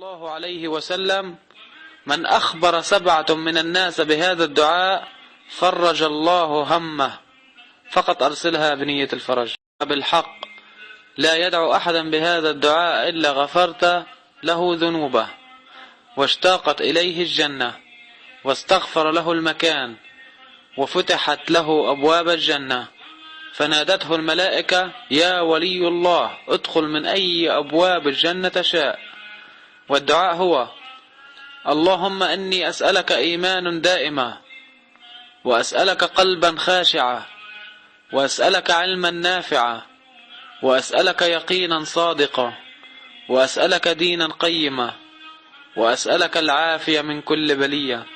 الله عليه وسلم: من أخبر 7 من الناس بهذا الدعاء فرج الله همه، فقط أرسلها بنية الفرج. بالحق لا يدعو أحدا بهذا الدعاء إلا غفرت له ذنوبه، واشتاقت إليه الجنة، واستغفر له المكان، وفتحت له أبواب الجنة، فنادته الملائكة: يا ولي الله ادخل من أي أبواب الجنة شاء. والدعاء هو: اللهم إني أسألك إيمان دائما، وأسألك قلبا خاشعا، وأسألك علما نافعا، وأسألك يقينا صادقا، وأسألك دينا قيما، وأسألك العافية من كل بلية.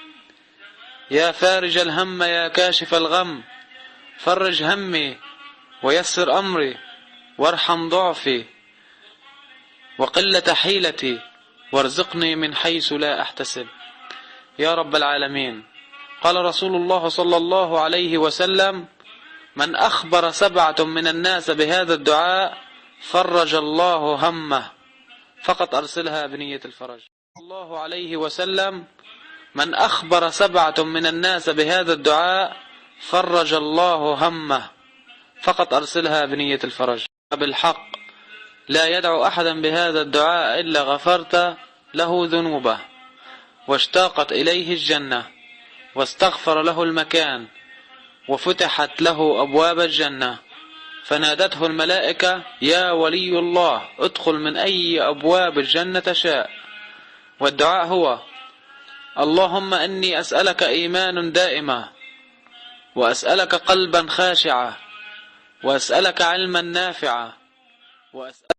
يا فارج الهم يا كاشف الغم، فرج همي ويسر أمري، وارحم ضعفي وقلة حيلتي، وارزقني من حيث لا أحتسب يا رب العالمين. قال رسول الله صلى الله عليه وسلم: من أخبر 7 من الناس بهذا الدعاء فرج الله همه، فقط أرسلها بنية الفرج. الله عليه وسلم: من أخبر 7 من الناس بهذا الدعاء فرج الله همه، فقط أرسلها بنية الفرج. بالحق لا يدعو أحدا بهذا الدعاء إلا غفرت له ذنوبه، واشتاقت إليه الجنة، واستغفر له المكان، وفتحت له أبواب الجنة، فنادته الملائكة: يا ولي الله ادخل من أي أبواب الجنة شاء. والدعاء هو: اللهم إني أسألك إيمان دائما، وأسألك قلبا خاشعا، وأسألك علما نافعا، وأسألك